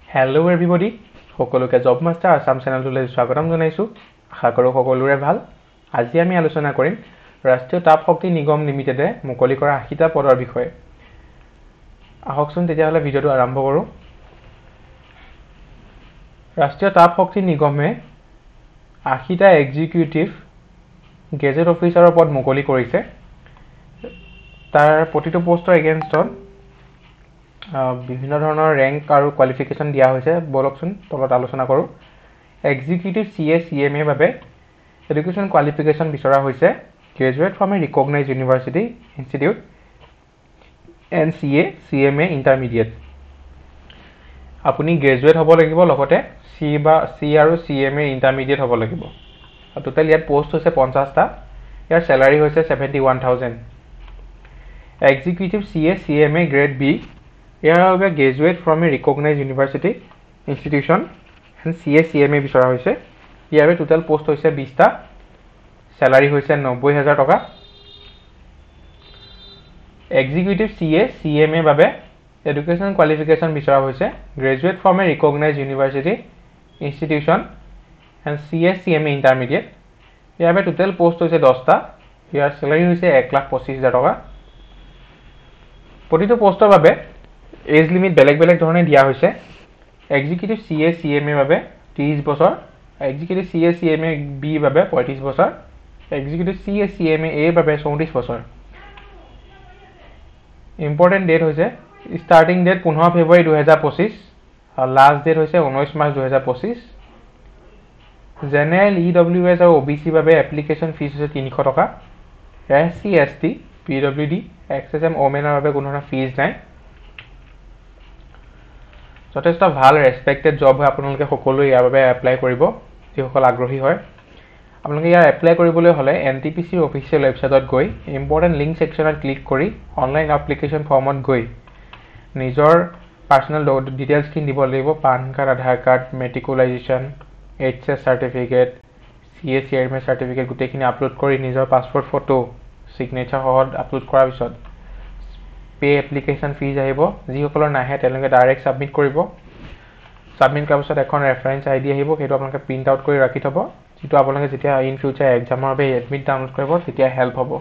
Hello everybody, সকলোকে job master Assam চেনেলটোলৈ স্বাগতম জনাইছো। আশা কৰো সকলোৰে ভাল। আজি আমি আলোচনা কৰিম ৰাষ্ট্ৰীয় তাপ শক্তি নিগম লিমিটেডে মুকলি কৰা 80টা পদৰ বিষয়ে। আহকচোন তেতিয়াহ'লে ভিডিঅ'টো আৰম্ভ কৰো। ৰাষ্ট্ৰীয় তাপ শক্তি নিগমে 80টা এক্সিকিউটিভ গেজেট অফিচাৰৰ পদ মুকলি কৰিছে। তাৰ প্ৰতিটো পোষ্টৰ এগেইনষ্টত বিভিন্ন ধৰণৰ ৰেংক আৰু কোৱালিফিকেশ্যন দিয়া হৈছে। বলকচোন তলত আলোচনা কৰো। এক্সিকিউটিভ CA/CMA বাবে এডুকেশ্যন কোৱালিফিকেশ্যন বিচৰা হৈছে graduate from a recognized university institute and CA/CMA intermediate. আপুনি গ্ৰেজুৱেট হ'ব লাগিব, লগতে C আৰু CMA ইণ্টাৰমিডিয়েট হ'ব লাগিব। টোটেল ইয়াত পোষ্ট হৈছে 50টা। ইয়াৰ চেলাৰী হৈছে 71,000। এক্সিকিউটিভ CA/CMA গ্ৰেড B ইয়াৰ বাবে graduate from a recognized university institution and CA/CMA বিচৰা হৈছে। ইয়াৰ টোটেল পোষ্ট হৈছে 20টা। চেলাৰী হৈছে 90,000 টকা। এক্সিকিউটিভ CA/CMA বাবে এডুকেশ্যন কোৱালিফিকেশ্যন বিচৰা হৈছে graduate from a recognized university institution and CA/CMA intermediate. ইয়াৰ বাবে টোটেল পোষ্ট হৈছে 10টা। ইয়াৰ চেলাৰী হৈছে 1,25,000 টকা। প্ৰতিটো পোষ্টৰ বাবে এজ লিমিট বেলেগ বেলেগ ধৰণে দিয়া হৈছে। এক্সিকিউটিভ CA/CMA বাবে 30 বছৰ, এক্সিকিউটিভ CA/CMA B বাবে 35 বছৰ, এক্সিকিউটিভ CA/CMA A বাবে 34 বছৰ। ইম্পৰ্টেণ্ট ডেট হৈছে ষ্টাৰ্টিং ডেট 15 ফেব্ৰুৱাৰী 2025 আৰু লাষ্ট ডেট হৈছে 19 মাৰ্চ 2025। জেনেৰেল EWS আৰু OBC বাবে এপ্লিকেশ্যন ফিজ হৈছে 300 টকা। SC ST PWD XSM ওমেনৰ বাবে কোনো ধৰণৰ ফিজ নাই। যথেষ্ট ভাল ৰেসপেক্টেড জব হয়। আপোনালোকে সকলোৱে ইয়াৰ বাবে এপ্লাই কৰিব যিসকল আগ্ৰহী হয়। আপোনালোকে ইয়াৰ এপ্লাই কৰিবলৈ হ'লে NTPC অফিচিয়েল ৱেবছাইটত গৈ ইম্পৰ্টেণ্ট লিংক ছেকশ্যনত ক্লিক কৰি অনলাইন এপ্লিকেশ্যন ফৰ্মত গৈ নিজৰ পাৰ্চনেল ডিটেইলছখিনি দিব লাগিব। PAN card, Aadhaar card, matriculation, HS certificate, CA/CMA certificate গোটেইখিনি আপলোড কৰি নিজৰ পাছপোৰ্ট ফটো চিগনেচাৰ সহ আপলোড কৰাৰ পিছত পে এপ্লিকেশ্যন ফিজ আহিব। যিসকলৰ নাহে তেওঁলোকে ডাইৰেক্ট ছাবমিট কৰিব। ছাবমিট কৰাৰ পিছত এখন ৰেফাৰেঞ্চ ID আহিব। সেইটো আপোনালোকে প্ৰিণ্ট আউট কৰি ৰাখি থ'ব, যিটো আপোনালোকে যেতিয়া ইন ফিউচাৰ এক্সামৰ বাবে এডমিট ডাউনলোড কৰিব তেতিয়া হেল্প হ'ব।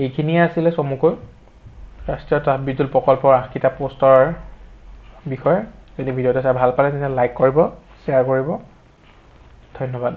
এইখিনিয়ে আছিলে চমুকৈ ৰাষ্ট্ৰীয় তাপ বিদ্যুৎ প্ৰকল্পৰ 80টা পোষ্টৰ বিষয়ে। যদি ভিডিঅ'টো চাই ভাল পালে তেন্তে লাইক কৰিব, শ্বেয়াৰ কৰিব। ধন্যবাদ।